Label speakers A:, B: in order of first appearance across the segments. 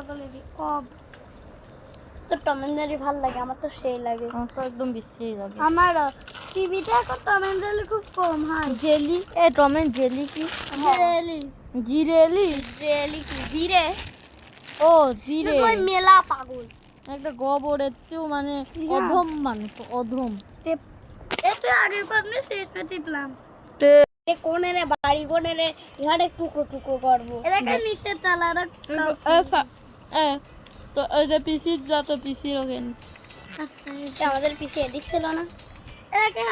A: বলে দি কব তো টম এন্ড জেরি ভালো লাগে আমার তো সেই লাগে
B: আমার তো একদম বিশ্রী লাগে
A: আমার টিভিতে এখন টম এন্ড জেরি খুব কম হয়
B: জেলি এ টম এন্ড জেলি কি
A: জিরেলি
B: জিরেলি
A: জেলি কি জিরে
B: ও জিরে
A: তুই মেলা পাগল
B: একটা গোবরের তেও মানে অধম মানুষ অধম
A: এত আগের পাবনে শেষ না টিপলাম এ কোনে রে বাড়ি কোনে রে ইহারে টুকরো টুকরো করবো এটাকে নিচে তালারা
B: তো এই যে পিসির যত পিসির ওখান
A: আচ্ছা আমাদের পিসি এদিক ছিল না এটাকে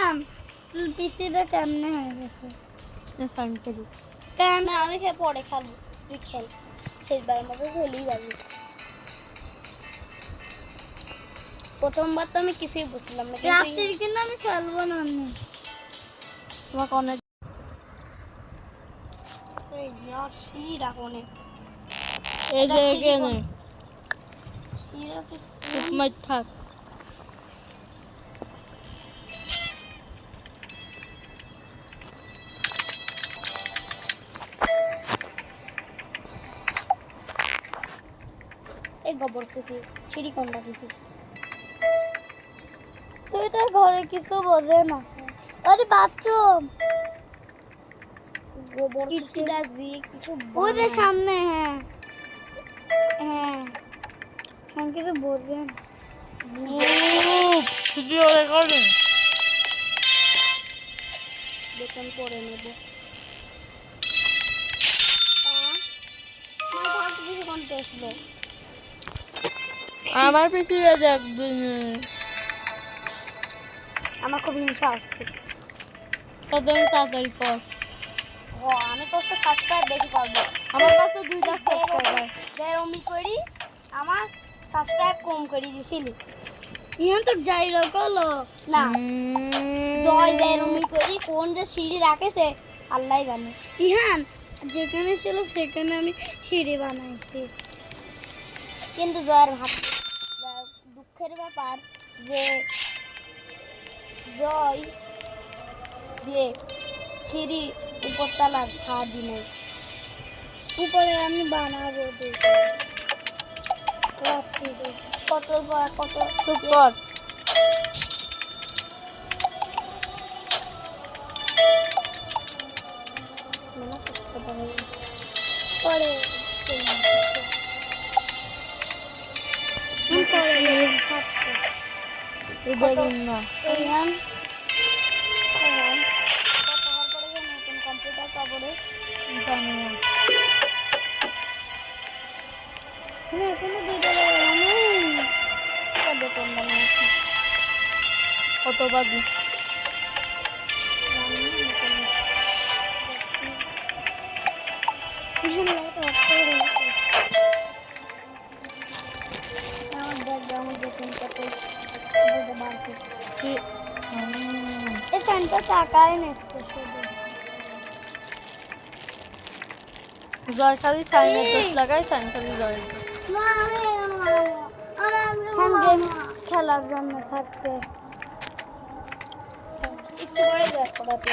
A: পিসিটা কেমনে হয়ে গেছে
B: সাইকেল
A: কেন আমি খেয়ে পরে খাবো তুই খেল শেষবারের মতো চলেই যাবি প্রথমবার তো আমি কিছুই বুঝলাম না রাত্রির কিন্তু আমি খেলবো না আমি
B: তোমাকে অনেক
A: यार सीरा कोने
B: এই যে এখানে
A: सीरा के
B: মাই থাক
A: एक गोबर से सीढ़ी कोंडा किसी तो इधर घरे किसको बोझे ना अरे बाथरूम গোবর কিছুটা দিয়ে কিছু ওই যে সামনে হ্যাঁ হ্যাঁ হ্যাঁ কিছু বলবেন
B: ভিডিও রেকর্ডিং
A: বেতন করে নেব আমার ভাগ কিছু কোনতে আসলো
B: আমার পিছিয়ে দেখ
A: আমার খুব হিংসা আসছে
B: তাদের তাড়াতাড়ি কর
A: ও আমি তো সাবস্ক্রাইব বেশি করব
B: আমার কাছে 2 লাখ সাবস্ক্রাইবার
A: যেরমি করি আমার সাবস্ক্রাইব কম করি দিছিলি ইহান তো যাই রকলো না জয় যেরমি করি কোন যে সিঁড়ি রাখেছে আল্লাহই জানে ইহান যেখানে ছিল সেখানে আমি সিঁড়ি বানাইছি কিন্তু জয়ের ভাগ দুঃখের ব্যাপার যে জয় দিয়ে সিঁড়ি উপরতলার ছাদ নেই উপরে আমি বানাবো কত কত
B: চুপ কর
A: পরে
B: দেখুন না
A: এইখান নতুন কম্পিউটার কবরে
B: জানি না
A: কোনো দুইটা বেতন বানিয়েছি
B: কত বাজি জয় খালি সাইনের দোষ লাগাই সাইন খালি জয়
A: খেলার জন্য থাকতে একটু পরে জয় করাতে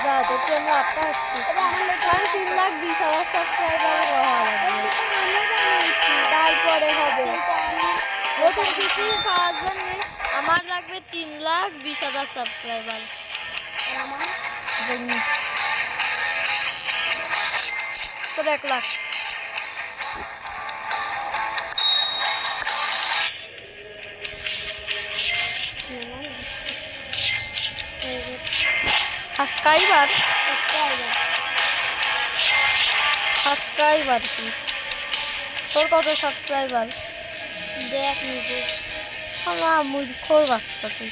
B: যা দেখি আমরা আপটা আসছি 3,20,000 সাবস্ক্রাইবার তারপরে হবে নতুন কিছু পাওয়ার জন্য আমার লাগবে 3,20,000 সাবস্ক্রাইবার তোর 1 লাখ সাবস্ক্রাইবার কি তোর কত সাবস্ক্রাইবার
A: দেখ নিজে
B: আমার মূর্খর বাচ্চা তুই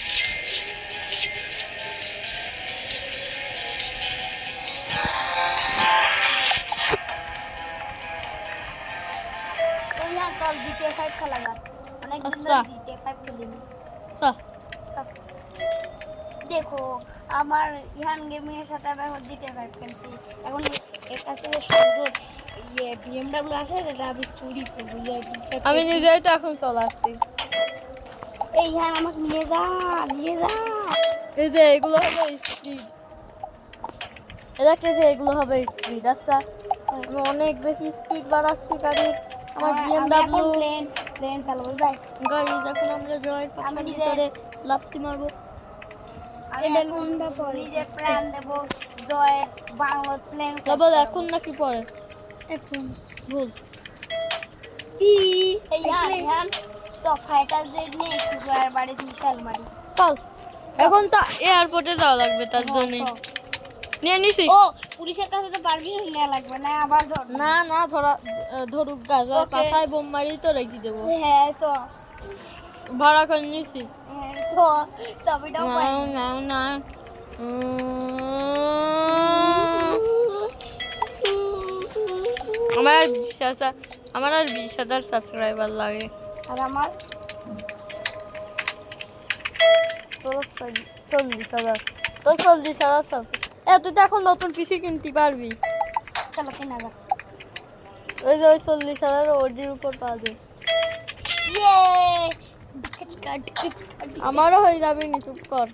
A: চল জিটিএ 5 খেলা যাক অনেক দিন
B: আচ্ছা।
A: ধরে জিটিএ 5 খেলিনি
B: চল
A: দেখো আমার ইহান গেমিং এর সাথে আমি এখন জিটিএ 5 খেলছি এখন এর কাছে যে সুন্দর বিএমডব্লিউ আছে সেটা আমি চুরি করবো
B: আমি নিজেই তো এখন চলাচ্ছি
A: এই ইহান আমাকে নিয়ে যা
B: এই যে এগুলো হলো স্পিড এটাকে যে এগুলো হবে স্পিড। আচ্ছা আমি অনেক বেশি স্পিড বাড়াচ্ছি গাড়ির। আমার বিএমডাব্লিউ
A: প্লেন চালাবো যাই।
B: গাড়ি যখন আমরা জয়ের পাখার ভিতরে লাফতি মারবো।
A: আমি কোনটা পরে নিজে প্ল্যান দেব জয় বাংলা প্লেন
B: কেবল এখন নাকি পরে?
A: এখন
B: ভুল।
A: এই হ্যাঁ তো ফাইটার জেট নিয়ে একটু জয়ের বাড়ি মিশাল মারি
B: চল এখন তো এয়ারপোর্টে যাওয়া লাগবে, তার জন্য নিয়ে নিছি।
A: ও পুলিশের কাছে তো পারমিশন নেওয়া লাগবে না, আবার ধর
B: না না ধরুক গাছ আর পাশায় বোম মারি তো রেখে দেবো।
A: হ্যাঁ সো
B: ভাড়া করে নিছি।
A: হ্যাঁ সো ছবিটাও পাই
B: না না আমার আর 20,000 সাবস্ক্রাইবার লাগে।
A: আর আমার
B: তোর 40,000। তোর 40,000 সাবস্ক্রাইবার। তুই তো এখন নতুন পিসি কিনতে পারবি।
A: চলো কেনা যাক।
B: ওই যে ওই 40,000 ওডির উপর পাবে। আমারও হয়ে যাবে নি, চুপ কর।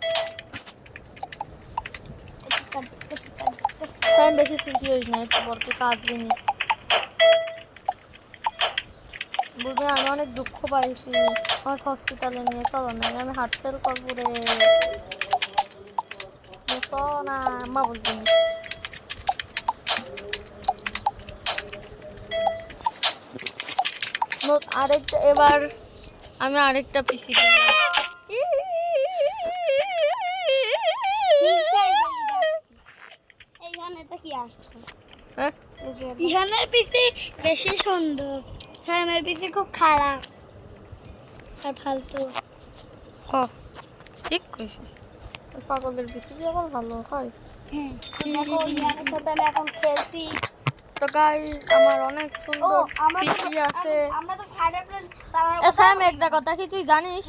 B: আমি বেশি খুশি হইস না, একটু বলতে কাঁদবি নি। বুঝলি আমি অনেক দুঃখ পাইছি, আমার হসপিটালে নিয়ে চলো না, আমি হার্ট ফেল করবো রে। না মা বলছি আরেকটা, এবার আমি আরেকটা পিসি কিনলাম।
A: এইখানে কি আসছে?
B: হ্যাঁ
A: ইহানের পিসি বেশি সুন্দর, সামের পিসি খুব খারাপ আর ফালতু।
B: ঠিক কইছিস, পাগলের পিসি আবার ভালো হয়।
A: হ্যাঁ দেখো ইহানের সাথে আমি এখন খেলছি।
B: তো গাইস আমার অনেক সুন্দর পিসি আছে।
A: আমরা তো ফাইটার প্লেন চালানোর
B: স্যাম একটা কথা কি তুই জানিস?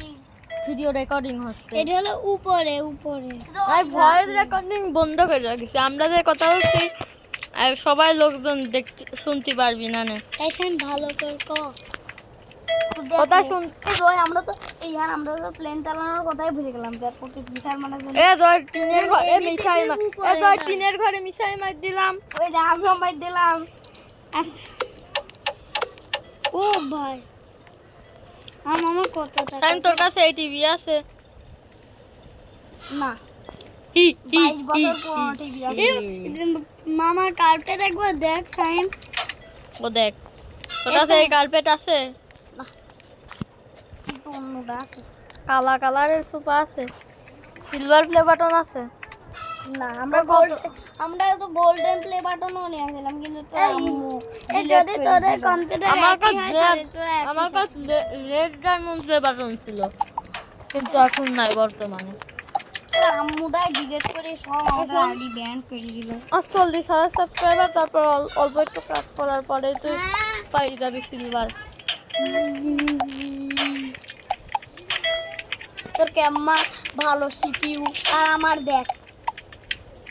B: ভিডিও রেকর্ডিং হচ্ছে।
A: এটা হলো উপরে উপরে।
B: ভাই ভয়েস রেকর্ডিং বন্ধ করে রাখিস, আমরা যে কথা বলছি আর সবাই লোকজন দেখতে শুনতে পারবি না নে।
A: এখন ভালো করে
B: কথা শুন।
A: জয় আমরা তো আমরা তো প্লেন চালানোর কথাই ভুলে গেলাম। এয়ারপোর্ট মিসাইল মারার জন্য
B: জয় টিনের ঘরে মিসাইল মার, জয় টিনের ঘরে মিসাইল মার দিলাম।
A: ওই রাম সম্বাই দিলাম। ও ভাই আমার কত টাকা?
B: তোর কাছে এই টিভি আছে?
A: না
B: হি
A: 22 বছর পুরনো টিভি আছে। মামার কার্পেট একবার দেখ সাইন।
B: ও দেখ, তোর কাছে এই কার্পেট আছে?
A: কিন্তু অন্যটা আছে।
B: কালা কালারের সোফা আছে, সিলভার প্লে বাটন আছে।
A: না আমরা তো গোল্ডেন প্লে বাটনও নিয়ে আসলাম, কিন্তু তো আম্মু যদি তোদের কম্পিউটার
B: আমার কাছে রেড ডায়মন্ড প্লে বাটন ছিল, কিন্তু এখন নাই বর্তমানে।
A: আম্মুটাই ডিলিট করে সব আমাদের আইডি ব্যান করে দিল।
B: 40,000 সাবস্ক্রাইবার, তারপর অল্প একটু কাজ করার পরে তুই পাই যাবি সিলভার।
A: তোর কেমন ভালো সিপিইউ, আর আমার দেখ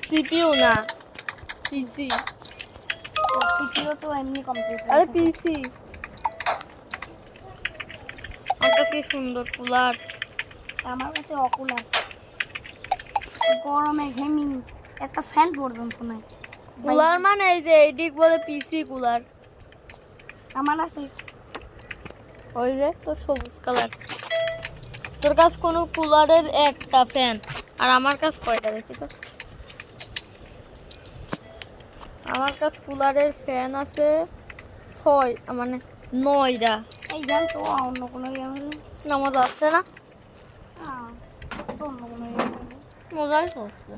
B: সিপিইউ না পিসি।
A: সিপিইউ তো এমনি কম্পিউটার।
B: আরে পিসি। আমার কাছে সুন্দর কুলার,
A: আমার কাছে অকুলার, গরমে ঘেমি একটা ফ্যান পর্যন্ত নাই।
B: কুলার মানে এই যে এইদিক বলে পিসি কুলার।
A: আমার আছে
B: ওই যে তোর সবুজ কালার। তোর কাছে কোনো কুলারের একটা ফ্যান, আর আমার কাছে কয়টা দেখি তো? আমার কাছে কুলারের ফ্যান আছে 6, মানে 9টা।
A: এই গান তো অন্য কোনো গেম
B: না মজা আসছে না?
A: অন্য কোনো গেম
B: মজাই চলছে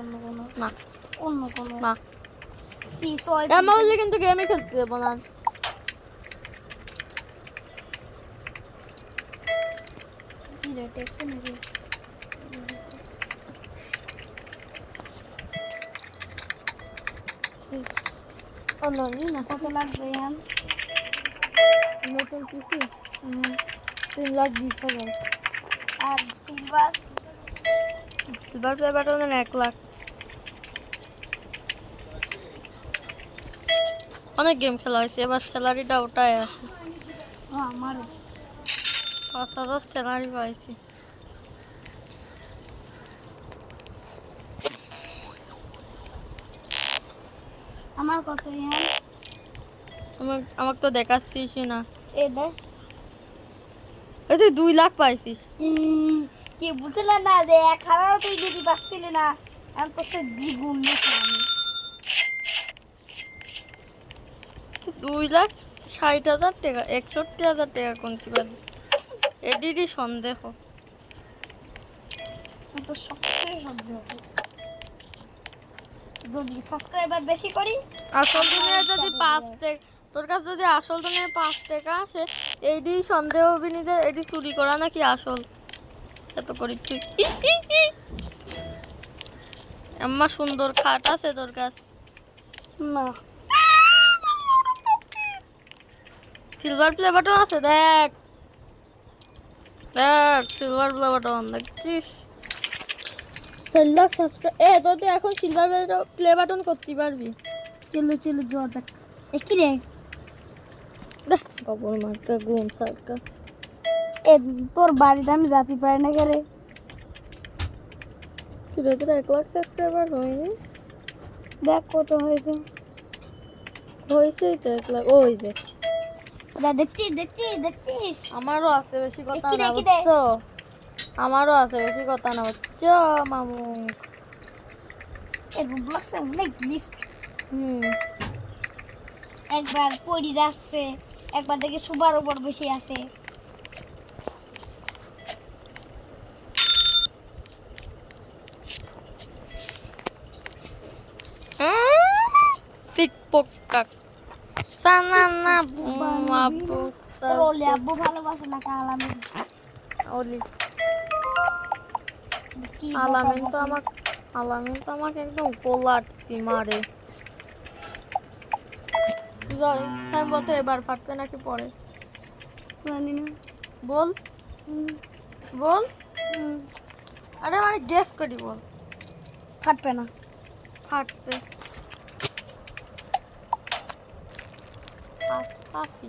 A: অন্য কোনো
B: না,
A: অন্য কোনো
B: না
A: কি সয়
B: মজা, কিন্তু গেমই খেলতে দেবো না।
A: কি রে টেকছে নাকি?
B: না
A: কত লাগবে এখন?
B: নতুন পিসি 3,20,000।
A: আর silver
B: silver play button 1 lakh. অনেক গেম খেলা হয়েছে, এবার স্যালারিটা ওটাই আছে।
A: আমারও
B: 5,000 স্যালারি পাইছি।
A: আমার কত ইয়ান
B: আমাকে তো দেখাচ্ছিস না।
A: এ দে
B: এই তুই 2 লাখ পাইছিস।
A: কি বুঝলে না যে 1,000 তুই যদি পাচ্ছিলি না আমি তো দ্বিগুণ নিছি আমি।
B: 2,60,000 টাকা 61,000 টাকা কোন কি বাদ এডিডি সন্দেহ।
A: আমি তো সবচেয়ে সন্দেহ যদি সাবস্ক্রাইবার বেশি করি
B: আসল দুনিয়া যদি 5 টাকা তোর কাছে যদি আসল দুনিয়া 5 টাকা আসে এইডি সন্দেহ হবি নি যে এডি চুরি করা নাকি আসল। এত করি তুই আম্মা সুন্দর খাট আছে তোর কাছে
A: না
B: সিলভার প্লে বাটন আছে দেখ দেখ সিলভার প্লে বাটন দেখছিস 4 লাখ সাবস্ক্রাইব তোর তো এখন সিলভার প্লে বাটন করতে পারবি।
A: চলো চলো যাওয়া যাক কি রে
B: দেখ গোবর মার্কা গুম সার্কা
A: এ তোর বাড়িতে আমি যাতে পারি না করে
B: কি রে তোর 1 লাখ সাবস্ক্রাইবার হয়নি
A: দেখ কত হয়েছে
B: হয়েছেই তো 1 লাখ ওই যে
A: ওটা দেখছিস
B: আমারও আছে বেশি কথা
A: কি রে,
B: না
A: কি রে?
B: বুঝছো আমারও আছে বেশি কথা না বুঝছো মামু।
A: এ রুবলক্সে অনেক জিনিস
B: হুম
A: একবার পড়ি যাচ্ছে একবার দেখে সুবার উপর বসে আছে
B: সিক পক্কা সানানা বুমাবু
A: তোর ওলে আব্বু ভালোবাসে না আলামিন
B: ওলি
A: কি
B: আলামিন তো আমাকে একদম কোলাটি মারে। জয় সাইম বলতে এবার ফাটবে নাকি পরে
A: জানি না
B: বল বল আরে মানে গেস করি বল
A: ফাটবে না
B: ফাটবে ফাফি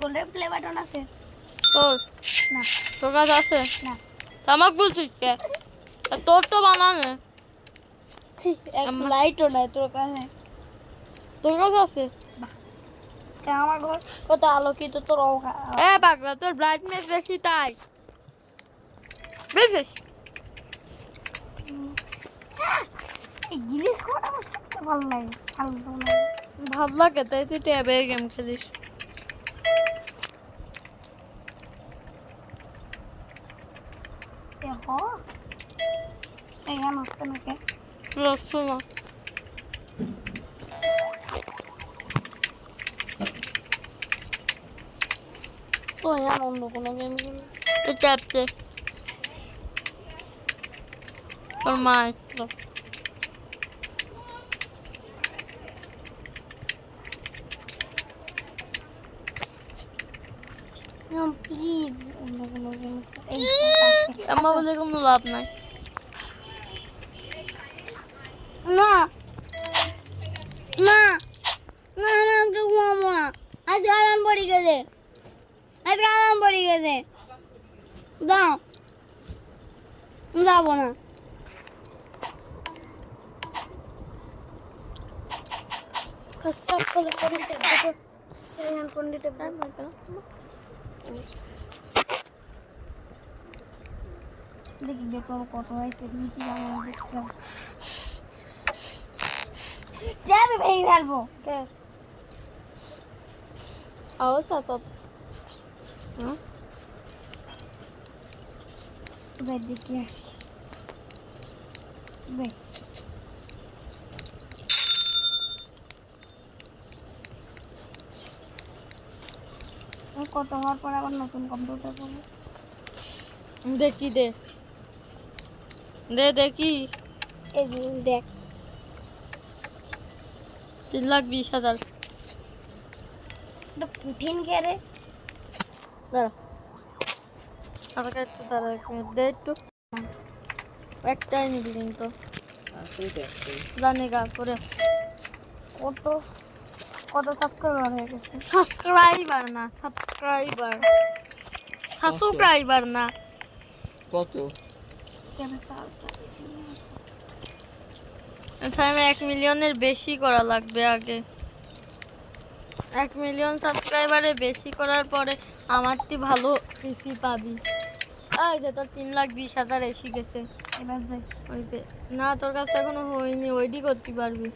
A: গোল্ডেন প্লে বাটন আছে
B: তোর
A: না
B: তোর কাছে আছে
A: না
B: আমাকে বলছিস কে তোর তো বানানে
A: এক লাইটও নাই তোর কাছে
B: তোর কাছে আছে
A: আমার ঘর কত আলোকিত তোর
B: পাগলা তোর ব্রাইটনেস বেশি তাই বেশি
A: এই জিনিস কোনটা আমার সবচেয়ে ভালো লাগে ভালো লাগে
B: ভালো লাগে তাই তুই ট্যাবে গেম খেলিস
A: দেখো এখানে আসতে নাকি
B: রসনা
A: তো এখানে অন্য কোনো গেম
B: তো চাপছে তোর মা আসলো
A: প্লিজ অন্য কোনো গেম এই
B: আমার বলে কোনো লাভ নাই
A: না না না না আমাকে ঘুমাবো না আজ আরাম পড়ে গেছে আজকে আরাম পড়ে গেছে দাও যাবো না দেখি যে তোর কত হয়েছে নিচে দেখতে যাবে ভেঙে ফেলবো
B: আওয়াজ আসত
A: বেড দেখে আসি বেড কত হওয়ার পর আবার নতুন কম্পিউটার পাবো
B: দেখি দে দেখি
A: এই দেখ
B: 3,20,000
A: কঠিন কেরে
B: দাঁড়া আমাকে একটু দাঁড়া এক মিনিট দে একটু একটাই নিবি কিন্তু জানি গা করে
A: কত কত সাবস্ক্রাইবার হয়ে গেছে?
B: সাবস্ক্রাইবার না, সাবস্ক্রাইবার, সাবস্ক্রাইবার না।
C: কত?
B: এখানে 1 মিলিয়নের বেশি করা লাগবে আগে। 1 মিলিয়ন সাবস্ক্রাইবারে বেশি করার পরে আমার তুই ভালো বেশি পাবি। এই যে তোর 3,20,000 এসে গেছে।
A: এবার যাই।
B: ওই যে না, তোর কাছে এখনো হয়নি, ওইডি করতে পারবি।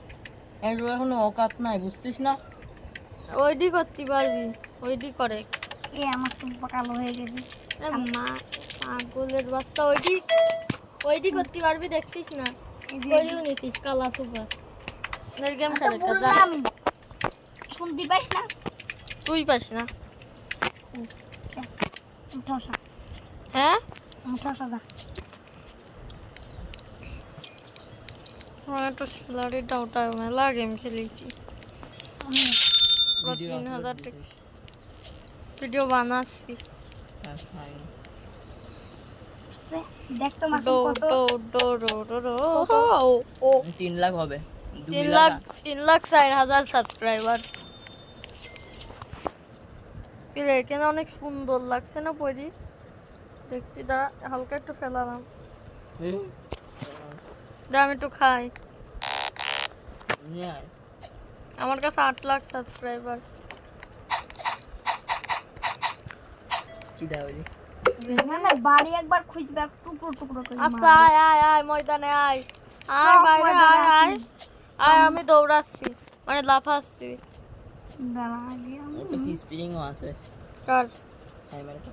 C: এর এখনো অকাত নাই, বুঝছিস না?
B: ওইডি করতে পারবি, ওইডি করে।
A: এ আমার সুপা কালো হয়ে গেছে।
B: এ মা, পাগলের বাচ্চা, ওইডি করতে পারবি, দেখছিস না? ওইডিও নিতিস কালা সুপার। গেম খেলে যা।
A: বললাম শুনতে পাইস না?
B: তুই পাস না?
A: ঠসা
B: হ্যাঁ,
A: ঠসা যা।
B: আমার তো স্যালারি ডাউটায় মেলা গেম খেলেছি। 3,000 টাকা ভিডিও বানাচ্ছি।
A: দেখ তো মাসুম কত।
C: 3 লাখ হবে।
B: 3,04,000 সাবস্ক্রাইবার। এখানে অনেক সুন্দর লাগছে না পরি দেখতে? দাঁড়া, হালকা একটু ফেলালাম। আমি একটু খাই। আমার কাছে 8 লাখ সাবস্ক্রাইবার।
C: কি দাও?
A: মানে বাড়ি একবার খুঁজবে, টুকরো টুকরো করে
B: আচ্ছা, আয় আয় আয়, ময়দানে আয়, আয় বাইরে আয়, আয় আয়, আমি দৌড়াচ্ছি, মানে লাফাচ্ছি।
A: দাঁড়া আগে
C: একটা স্প্রিংও আছে।
B: কার?
C: টাইমার কা।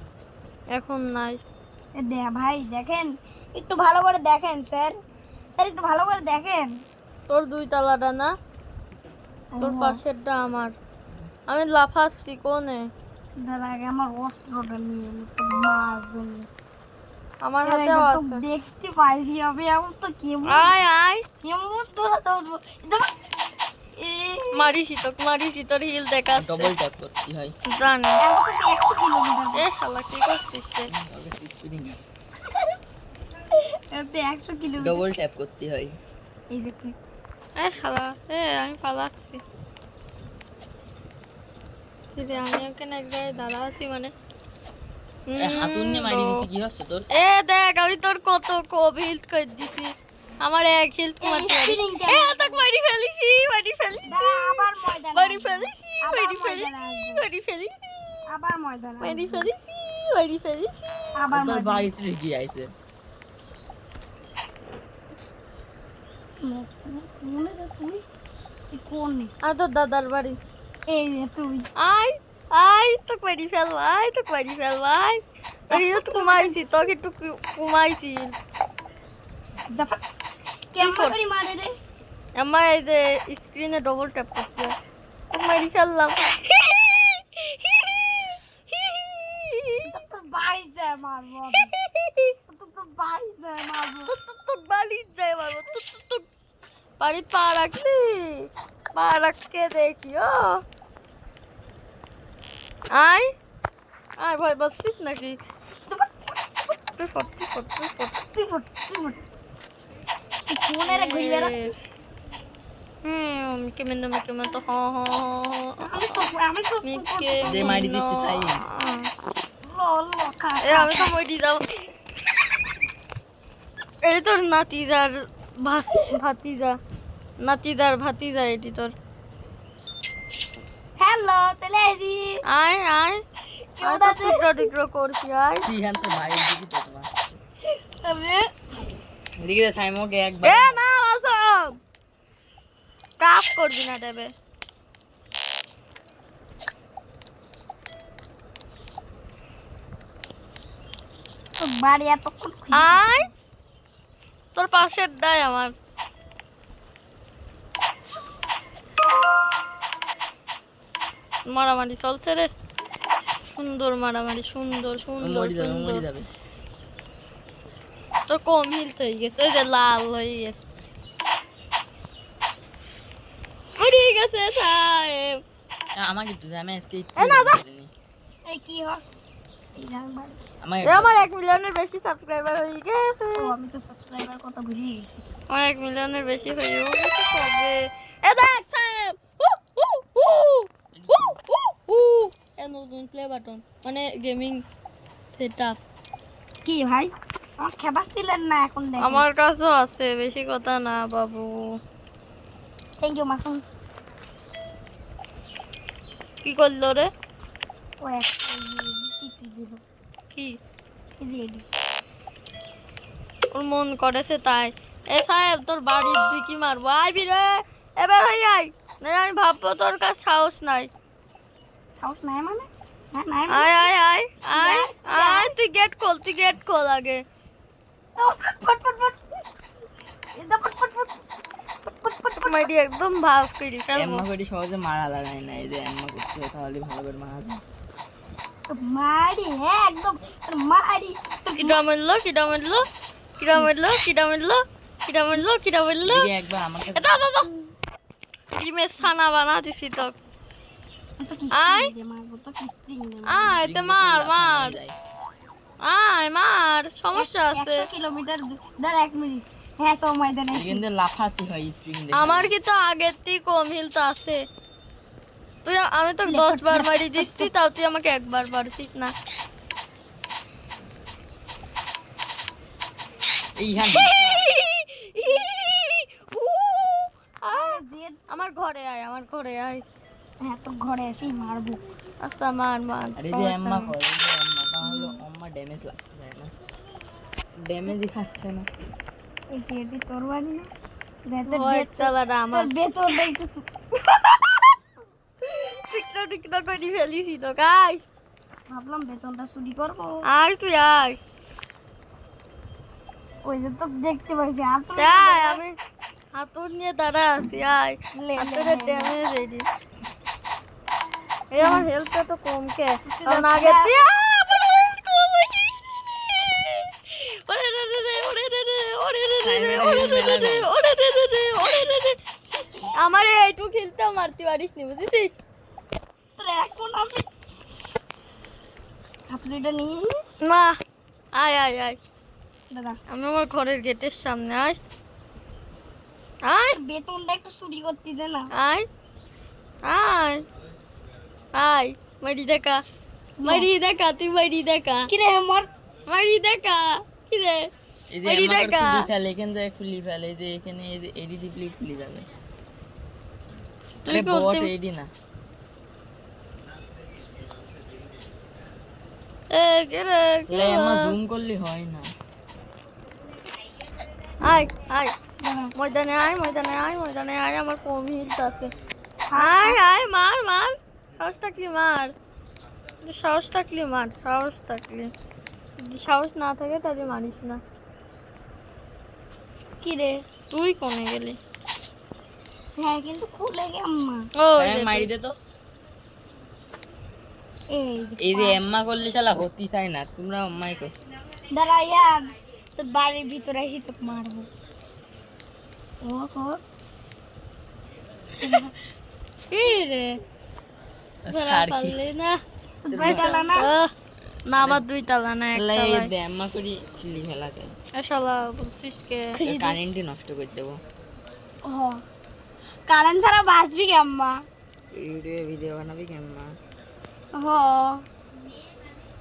B: এখন নাই।
A: এ দে ভাই, দেখেন একটু ভালো করে দেখেন স্যার, স্যার একটু ভালো করে দেখেন।
B: তোর 2 তলাটা না, তোর পাশেরটা আমার। আমি লাফাচ্ছি কোনে?
A: দাঁড়া আগে আমার অস্ত্রটা নিয়ে নি, তো মার জন্য।
B: আমার
A: এই
B: হাতেও
A: তো
B: আছে।
A: দেখতে পাইছি আমি, আমার তো কেমন
B: আয় আয়,
A: কেমন তোরা তো
B: মারিছি তোর হিল দেখাচ্ছে।
C: ডবল ট্যাপ করতে হয়।
B: জানি।
A: এখন তো 100 কিলোমিটার,
B: এ শালা কি করছিস রে?
C: স্প্রিং আছে।
A: এতে 100 কিলোমিটার।
C: ডবল ট্যাপ করতে হয়।
A: এই দেখি
B: এ শালা, আমি পালাচ্ছি। দিদি আমি ওখানে এক জায়গায় দাঁড়া আছি, মানে
C: হাতুন নিয়ে মারি দিতে কি হচ্ছে তোর?
B: এ দেখ, আমি তোর কত কম হিল্ট করে দিছি। আমার এক হিল্ট মারতে পারি।
A: স্প্রিং
B: এ তাক মারি ফেলেছি।
A: দাঁড়া আবার ময়দান
B: মারি
A: আসবে।
B: ফেলেছি।
A: আবার ময়দান
B: আবার
C: তোর বাড়িতে কি আইছে?
A: মনে তো তুই কোন
B: আর তোর দাদার বাড়ি।
A: এই যে তুই
B: আয় আয়, তো মারি ফেলবো, তো কুমাইছি, তোকে একটু কুমাইছি।
A: কেমন করে মারে রে?
B: আমার এই যে স্ক্রিনে ডবল ট্যাপ করতে হয়, তো মারি ফেললাম।
A: তো বাড়ি যায় মারবো, তো বাড়ি যায় মারবো।
B: বাড়ির পা রাখলি, পা রাখকে দেখি। ও আয় আয়, ভয় পাচ্ছিস নাকি?
A: তুই ফট তুই কোনে রে ঘুরে বেড়া?
B: মিকে তো
A: আমি তো
B: মিকে
C: দে মারি দিছি সাই।
A: লল খা।
B: আমি তো মই দি যাও। এই তোর নাতিদার ভাতিজা এটি তোর।
A: হ্যালো, চলে আইছি।
B: আয় আয়, আমি তো টুকরো করছি। আয়
C: সিহান তো মারি দিতে তো তোমার।
A: আমি
C: দিকে সাইমোকে একবার।
B: এ না আসব, কাপ করবি না দেবে।
A: তো বাড়ি এতক্ষণ
B: আয়, তোর পাশের ডাই আমার। মারামারি চলছে রে, সুন্দর মারামারি, সুন্দর সুন্দর
C: মরি
B: সুন্দর।
C: যাবে।
B: তোর কম হিলস হয়ে গেছে, ওই যে লাল হয়ে গেছে। উড়ে গেছে সাহেব।
C: আমাকে তো আমি আজকে
B: এ না যা।
A: এই কি হস? এই জানবার
C: আমাকে
B: আমার 1 মিলিয়নের বেশি সাবস্ক্রাইবার হয়ে গেছে।
A: ও আমি তো সাবস্ক্রাইবার কথা ভুলে গেছি।
B: আমার 1 মিলিয়নের বেশি হয়ে গেছে কবে? এ দেখ সাহেব, হু হু হু। নতুন প্লে বাটন মানে গেমিং সেটআপ।
A: কি ভাই আমার খেপাচ্ছিলেন না এখন দেখেন।
B: আমার কাছেও আছে, বেশি কথা না বাবু।
A: Thank you Masum.
B: কি করলো রে?
A: ও একটা কি দিল
B: কি
A: এই যে এডি।
B: ওর মন করেছে তাই। এ সাহেব তোর বাড়ির ঢুকি মারবো, আইবি রে এবার হই আই, না আমি ভাববো তোর কাছে সাহস নাই।
A: সাহস নাই মানে হ্যাঁ নাই
B: আয় আয় আয় আয় আয়, তুই গেট খোল, তুই গেট খোল আগে।
A: এটা পট পট পট পট পট পট।
B: মাইডি একদম ভাব করি ফেলবো।
C: এম্মা করি সহজে মারা যায় না, এই যে এম্মা করতে হয় তাহলে ভালো করে মারা যায়।
A: মারি হ্যাঁ একদম মারি।
B: কিডা মারলো, কিডা মারলো, কিডা মারলো, কিডা মারলো, কিডা মারলো, কিডা মারলো।
C: এদিকে একবার আমার কাছে
B: দাও দাও দাও, ডিমের ছানা বানা দিছি তো।
A: তো কি
B: আয়।
A: স্প্রিং দে মারবো তো কি স্প্রিং দে
B: আয় তে মার মার, আয় মার, সমস্যা আছে।
A: 100 কিলোমিটার দাঁড়া 1 মিনিট। হ্যাঁ সময় দেন
C: কিন্তু লাফাতে হয় স্প্রিং দিয়ে।
B: আমার কি তো আগের থেকে কম হিলথ আছে। তুই আমি তো 10 বার মারি দিচ্ছি, তাও তুই আমাকে একবার পারছিস না।
C: এইখানে
B: আমার ঘরে আয়, আমার ঘরে আয়।
A: হ্যাঁ তো ঘরে এসে মারবো।
B: আচ্ছা মার মার,
C: আরে যে এম্মা করে, এই যে এম্মা তাহলে অম্মা ড্যামেজ লাগতে যায় না, ড্যামেজই খাচ্ছে না।
A: এটি তোর বাড়ি না দেতে
B: ভয়তালাটা আমার।
A: তোর বেতনটা একটু
B: টিকটক টিকটক করে ফেলিছি তো গাই।
A: ভাবলাম বেতনটা চুরি করবো।
B: আয় তুই আয়।
A: ওই যে তো দেখতে পাইছি আর তো
B: আয়, আমি হাতুর নিয়ে দাঁড়া আছি, আয়।
A: লে,
B: হাতুরে ড্যামেজ রেডি। এই আমার হেলথটা তো কম কে, কারণ
A: দাও,
B: আগে
A: দাও।
B: তুই ওরে রে রে রে, ওরে রে রে, ওরে রে রে রে, ওরে রে রে রে, ওরে রে রে রে, ওরে রে রে। আমার এইটু খেলতে মারতে পারিস নি, বুঝছিস?
A: তোর এখন আমি হাতুড়িটা নিয়ে
B: মা আয় আয় আয়,
A: দাদা
B: আমি আমার ঘরের গেটের সামনে, আয় আয়
A: বেতনটা একটু চুরি করতে দে না।
B: আয় আয় আয়, মারি দেখা, মারি দেখা, তুই মারি দেখা,
A: কিরে আমার
B: মারি দেখা, কি রে?
C: এই যে
B: মারি
C: এম্মা করে
B: দেখা।
C: খুলি ফেলে, এখান থেকে খুলি ফেলে, এই যে এখানে এই যে এডি টিপলি খুলি যাবে।
B: তুই
C: আরে
B: কি
C: বট
B: ultimate-
C: এডি না,
B: এ কে রে, কে
C: তাহলে এম্মা
B: রে?
C: জুম করলে হয় না।
B: আয় আয়,
A: দাদা
B: ময়দানে আয়, ময়দানে আয়, ময়দানে আয়, আমার কম হিলথ আছে। আয় আয়, মার মার, সাহস থাকলি মার, সাহস থাকলি মার, সাহস থাকলি। যদি সাহস না থাকে তাহলে মারিস না।
A: কি রে
B: তুই কোনে গেলি?
A: হ্যাঁ কিন্তু খুলে গে আম্মা।
B: ও
C: মারি দে তো।
A: এই
C: এই যে এম্মা করলে শালা হতি চাই না, তোমরা আম্মাই করছো।
A: দাঁড়া ইয়ার তোর বাড়ির ভিতরে এসে তোকে মারবো। ও হো
B: কি রে, ধরা
C: আর কি
B: পারলি না।
A: দুই ডালা না
B: না আমার 2 তালা না, 1
C: তাহলে এই
B: তালা।
C: যে এম্মা করি খুলি ফেলা যায়,
B: শালা বলছিস কে?
C: কারেন্টই নষ্ট করে দেবো।
A: ও কারেন্ট ছাড়া বাঁচবি কে আম্মা?
C: ভিডিও বানাবি কেম্মা
A: হ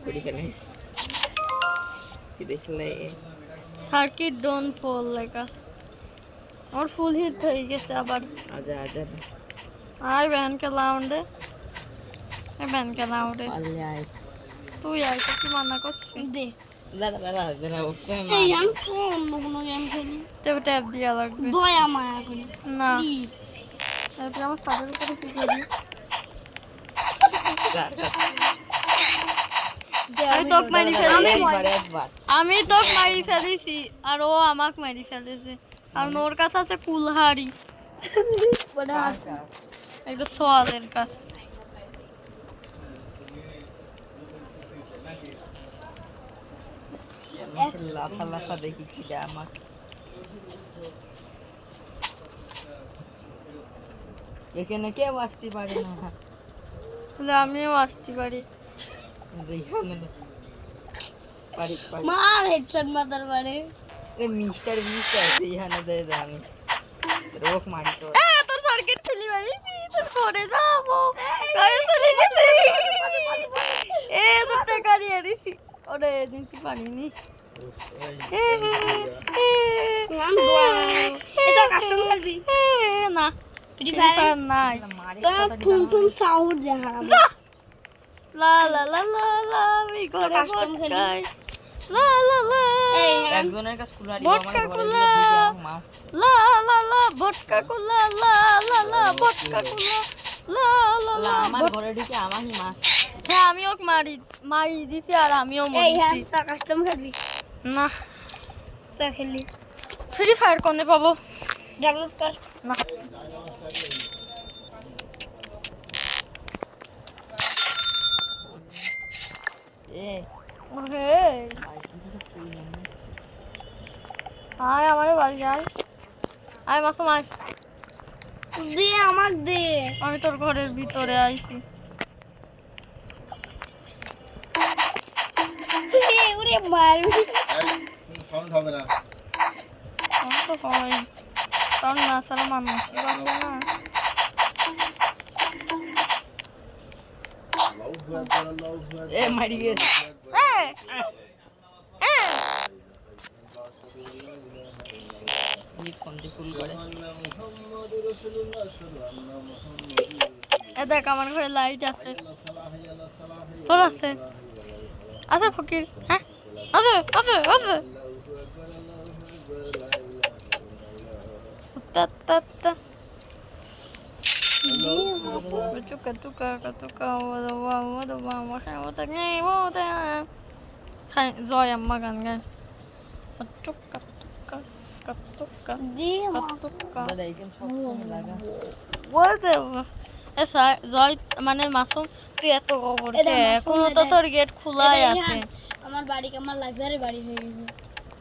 C: করি ফেলাইস কি দেখলে।
B: সার্কিট ডোন্ট ফল লেখা। আমার ফুল হিট হয়ে গেছে আবার।
C: আজা আজা
B: আয় ব্যান খেলাউন্ডে, ব্যান খেলাউন্ডে
C: পারলে আয়।
B: তুই আয়, কি মানা করছিস?
A: দে
C: দাদা দাদা দাদা ওকে
A: এই আমি অন্য কোনো গেম খেলি
B: তবে ট্যাপ দেওয়া লাগবে
A: দয়া মায়া করি
B: না।
A: প্লিজ।
B: তারপরে আমার সাদের উপরে কি করি? আমি তোকে মারি ফেলেছি, আমি তোকে মারি ফেলেছি আর ও আমাকে মারি ফেলেছে, কারণ ওর কাছে আছে কুলহাড়ি, একটা সোয়ালের কাজ।
C: লাফা লাফা দেখি কি আমার এখানে কেউ আসতে পারে না।
B: তাহলে আমিও আসতে পারি।
C: এইখানে পারি পারি
A: মার হেডশট মাথার বাড়ি
C: মিস্টার মিস্টার এইখানে দেয় আমি রোক মারি তো।
B: তোর সার্কিট ফেলি মারিছি, তোর করে যাবো, করে চলে গেছে। নিয়ে দিছি ওরে দিনছি পারিনি
A: এটা কাস্টম খেলবি
B: না
A: ফ্রি ফায়ার
B: নাই
A: তোর ঠুম ঠুম সাউন্ড দেখা
B: লা লা লা লা লা আমি ঘরে
A: কাস্টম খেলি।
B: ভটকাই লা লা লা
A: এই
C: একজনের কাছে কুলারি
B: ভটকা
C: আমার ঘরে
B: কুলা।
C: দিয়ে দিদি আমাকে মাছ
B: লা লা লা ভটকা কুলা লা লা লা ভটকা কুলা লা লা লা
C: আমার ঘরে ঢুকে আমাকে মাছ
B: হ্যাঁ আমিও মারি দিছি আর আমিও
A: এই হ্যাঁ
B: মরিছি
A: তোর কাস্টম খেলবি
B: না
A: তো খেললি
B: ফ্রি ফায়ার কোনে পাবো
A: ডাউনলোড কর
B: না
C: এ
B: হে আয় আমারে বাড়ি আয় আয় মাসুম আয়
A: দে আমাক দে
B: আমি তোর ঘরের ভিতরে আইছি
A: ওরে মারবি
D: সাউন্ড হবে না
B: আমার তো হয় কারণ না সারা মানুষ বাসে না
C: এ মারি গেছে এই কোন দিকে ফুল করে
B: এ দেখ আমার ঘরে লাইট আছে তোর আছে আছে ফকির হ্যাঁ আছে আছে আছে তা তা তা Katuka tuka katuka wada wada wada wada ngay wada rồi em mà gần ngay katuka katuka katuka
A: দে
B: katuka
C: দাদা এইখানে সব সময় লাগা
B: wada এসা জয় মানে মাসুম তুই এত খবর
A: এটা
B: কে
A: মাসুম
B: কোনো তো তোর গেট খোলাই আছে
A: আমার বাড়ি কেমন লাক্সারি বাড়ি হয়ে গেছে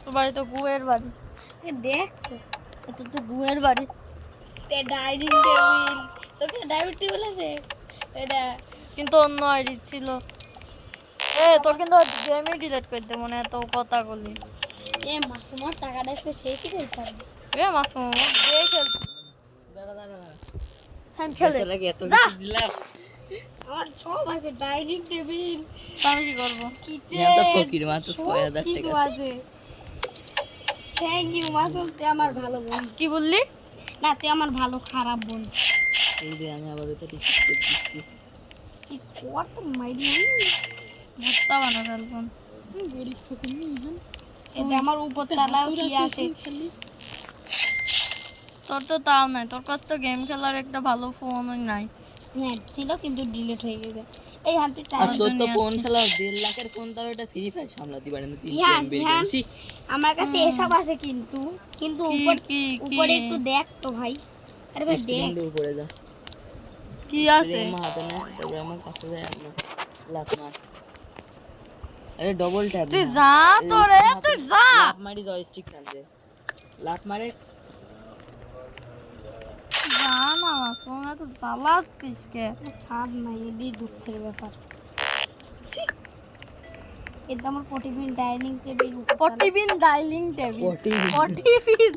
B: তোর বাড়ি তো গুয়ের বাড়ি
A: এ দেখ তো
B: এটা তো গুয়ের বাড়ি
A: তে ডাইনিং টেবিল তোকে ডাইনিং টেবিল আছে এটা
B: কিন্তু অন্য আইডি ছিল এ তোর কিন্তু গেমই ডিলিট করে দে মনে এত কথা বলি
A: এ মাসুমার টাকাটা একটু শেষই করে ছাড়বে
B: এ মাসুম দিয়ে খেল
C: দাদা দাদা
B: হ্যাঁ খেলে
C: খেলে লাগে এত কিছু দিলাম
A: আমার সব আছে ডাইনিং টেবিল
B: আমি কি করবো
C: ইয়া তো
A: কিচেন
C: ফকির মাত্র 6000
A: কিছু
C: টাকা
A: আছে থ্যাংক ইউ মাসুম তুই আমার ভালো বোন
B: কি বললি
A: না তুই আমার ভালো খারাপ বোন
C: এই যে আমি আবার ওটা রিসিভ করে দিচ্ছি
A: কি কত মাইরি
B: ভর্তা বানা ফেলবো
A: গরিব ফকির এটা আমার উপর তালাও কি আছে
B: তোর তো তাও নাই তোর কাছে তো গেম খেলার একটা ভালো ফোনই নাই
A: হ্যাঁ ছিল কিন্তু ডিলিট হয়ে গেছে এই হাতে
C: আর তোর তো ফোন খেলা 1.5 লাখের ফোন তাও এটা ফ্রি ফায়ার সামলাতে পারে না 300
A: হ্যাঁ,
C: এমবি
A: হ্যাঁ।
C: গেমসি
A: আমার কাছে এসব আছে কিন্তু কিন্তু
B: কি
A: উপর
B: কি
A: উপরে একটু দেখ তো ভাই আরে ভাই দেখ
C: স্ক্রিন দিয়ে উপরে যা
B: কি আছে
C: আমার হাতে না তবে আমার কাছে যায় আমার লাখ মার আরে ডবল ট্যাপ
B: তুই যা তো রে তুই যা
C: লাভ মারি জয়স্টিক না দে লাভ মারে
B: যা না ফোন তো জ্বালাচ্ছিস কে
A: সাদ নাই এটি দুঃখের ব্যাপার এটা আমার প্রতিদিন ডাইনিং টেবিল
B: পটিবিন ডাইলিং টেবিল
C: পটি
B: পটিবিন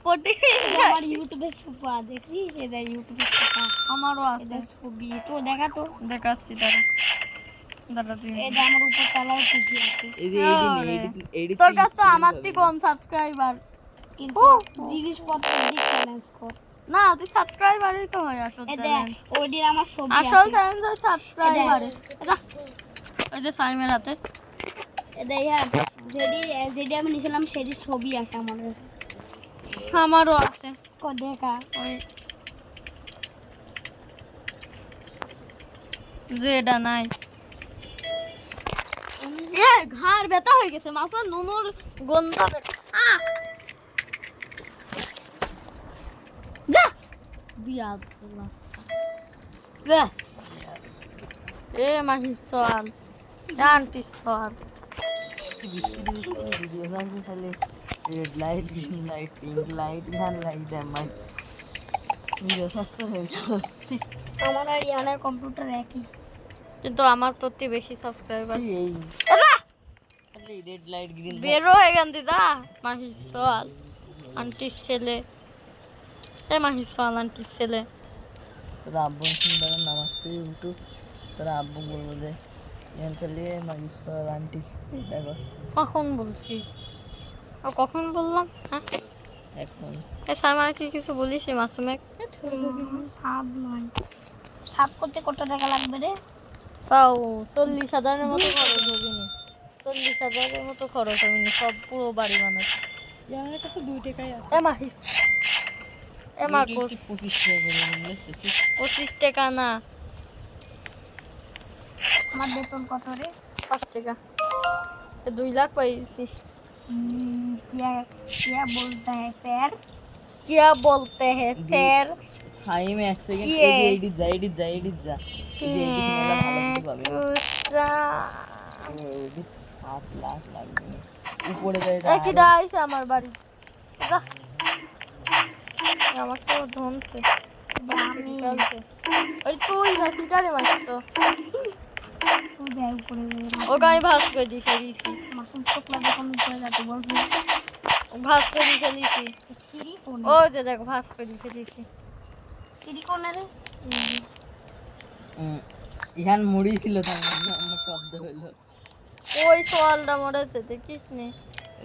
B: পটিবিন
A: আমার ইউটিউবে সুপা দেখছিস এটা ইউটিউবে সুপা
B: আমারও
A: এটা
B: আছে
A: ছবি তো দেখা তো
B: দেখাচ্ছি দাঁড়া দাঁড়া তুই
A: এটা আমার উপর তালাও টুকি আছে
C: এই যে এইডি
B: তোর কাছে তো আমার থেকে কম সাবস্ক্রাইবার
A: কিন্তু জিনিসপত্র দিক চ্যালেঞ্জ কর
B: না তুই সাবস্ক্রাইবারই তো হয় আসল
A: এটা
B: চ্যানেল
A: ওইদিন আমার ছবি
B: আসল
A: আছে
B: চ্যানেল তো সাবস্ক্রাইবারে এটা ওই যে সাইমের হাতে
A: এটা হ্যাঁ যেটি যেটি আমি নিয়েছিলাম সেটি ছবি আছে আমার কাছে
B: আমারও আছে
A: ক দেখা
B: ওই যে এটা নাই এ ঘাড় ব্যথা হয়ে গেছে মাথা নুনুর গন্ধ যা বিয়া যা এ মাহি সওয়াল আন্টি সওয়াল
C: ভিডিও আছে খালি red light green light pink light ইয়ান লাইট আমার ভিডিও সস্তা হয়ে গেল
A: আমার আর ইয়ানের কম্পিউটার একই
B: কিন্তু আমার তোর থেকে বেশি সাবস্ক্রাইবার
C: এই খালি রেড লাইট গ্রিন
B: বেরো এখান দিদা মাহি সওয়াল আন্টির ছেলে এ মাহি সওয়াল আন্টির ছেলে
C: রাব্বন সুন্দর নামাজ পড়ে উঠো তোরা আব্বু বলবো যে ইয়ান খালি মালিশ করার আন্টি এটা করছে
B: কখন বলছি আর কখন বললাম হ্যাঁ
C: এখন
B: এ সামার কি কিছু বলিস মাসুমে
A: সাপ নয়, সাপ করতে কত টাকা লাগবে রে?
B: তাও 40,000-এর মতো খরচ হবে নি, 40,000-এর মতো খরচ হবে নি সব পুরো বাড়ি বানাতে।
C: আমার কাছে 2 টাকাই আছে
B: এ মাহিস এ মার্কস
C: 25 টাকা করে বললে শেষে
B: 25 টাকা না
A: আমার বেতন কত রে?
B: 5 টাকা 2 লাখ পাইছিস।
A: क्या क्या बोलता है सर?
B: क्या बोलते हैं सर?
C: হাই মে 1 সেকেন্ড
B: ইয়ে।
C: এই যে এডিট যা এই যে এডিট মেলা ভালো কিছু পাবে
B: কুসা
C: এডিট 7 লাখ লাগবে উপরে যায়
B: এ কি দাইছে আমার বাড়ি যা আমার তো ধনছে
A: আমি
B: ওই তুই ভাসি কারে মারছ তো
A: তো যাই উপরে
B: ওকে আমি ভাস করে দিয়েছি
A: মাসুম চোখলা যখন উপরে যাতে বলছি
B: ভাস করে দিয়েছি
A: সিঁড়ি কোন
B: ও যে দেখো ভাস করে দিয়েছি
A: সিঁড়ি কোন রে?
C: ইহান মুড়ি ছিল তার মধ্যে আমার শব্দ হলো
B: ওই সোয়ালটা মরেছে দেখিস নে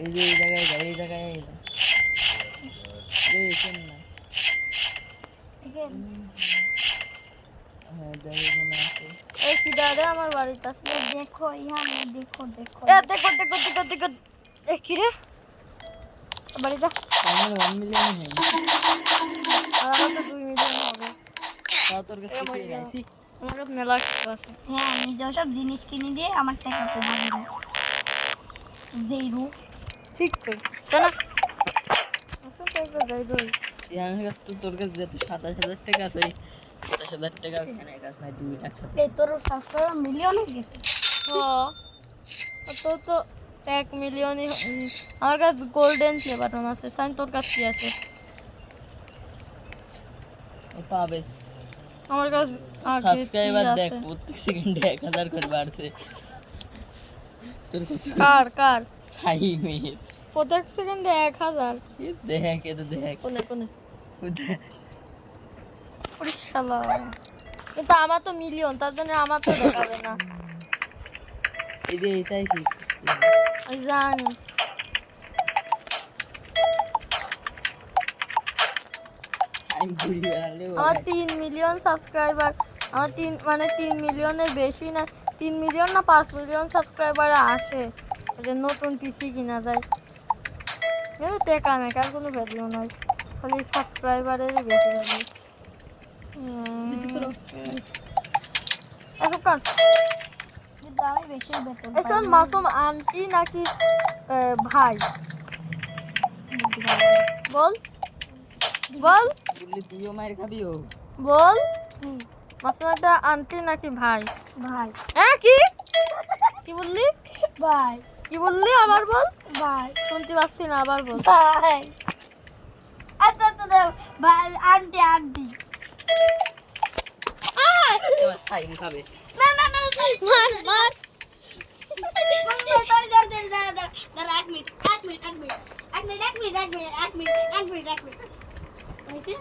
C: এই যে এই জায়গায় যাই এই জায়গায় এই যা এই এখান না
A: ঠিক আছে
C: হ্যাঁ যাই এখানে আছে
B: এই কি দাঁড়ে আমার বাড়িতে আসলে
A: দেখো ইহা দেখো দেখো
B: এ দেখো দেখো দেখো দেখো এ কি রে বাড়িটা
C: আমার 1 মিলিয়ন হয়ে গেছে
B: আর আমার তো 2 মিলিয়ন হবে
C: তাও তোর কাছে পেয়ে গেছি
B: আমার কাছে মেলা কিছু আছে
A: হ্যাঁ আমি যেসব জিনিস কিনে দিয়ে আমার টাকা কমাবো জিরো
B: ঠিক তো চলো আসো তো একবার যাই দই
C: ইহানের কাছে তো তোর কাছে যেত 27,000 টাকা আছে 27,000 টাকা এখানে কাছে নাই 2 টাকা
A: এই তোর সাবস্ক্রাইবার মিলিয়ন হয়ে গেছে
B: তো তো 1 মিলিয়নই আমার কাছে গোল্ডেন প্লে বাটন আছে সাইন তোর কাছে কি আছে
C: ও পাবে
B: আমার কাছে আগে
C: সাবস্ক্রাইবার দেখ প্রত্যেক সেকেন্ডে 1000 করে বাড়ছে তোর কাছে
B: কার কার
C: ছাই মেয়ে
B: প্রত্যেক সেকেন্ডে 1000
C: দেখ এ তো দেখ
B: কোনে কোনে
C: ও দেখ
B: ওরে শালা কিন্তু আমার তো মিলিয়ন তার জন্য আমার তো দেখাবে না
C: এই যে এটাই ঠিক
B: আমি জানি
C: আমি ঘুরি বেড়ালে
B: আমার 3 মিলিয়ন সাবস্ক্রাইবার আমার 3 মিলিয়নের বেশি না 3 মিলিয়ন না 5 মিলিয়ন সাবস্ক্রাইবার আসে যে নতুন পিসি কিনা যায় কিন্তু টেকা মেকার কোনো ভ্যালু নাই খালি সাবস্ক্রাইবারেরই বেশি ভ্যালু এসব কাজ
A: কিন্তু আমি বেশি বেতন
B: এসব মাসুম আন্টি নাকি ভাই বল বল
C: বললি তুইও মায়ের খাবি ও
B: বল মাসুম একটা আন্টি নাকি ভাই
A: ভাই
B: হ্যাঁ কি কি বললি
A: ভাই
B: কি বললি আবার বল
A: ভাই
B: শুনতে পাচ্ছি না আবার বল
A: ভাই আচ্ছা আচ্ছা ভাই আন্টি আন্টি
C: এবার সাইন খাবে
A: না না না
B: মার মার
A: সরি সরি দাঁড়া এক মিনিট হয়েছে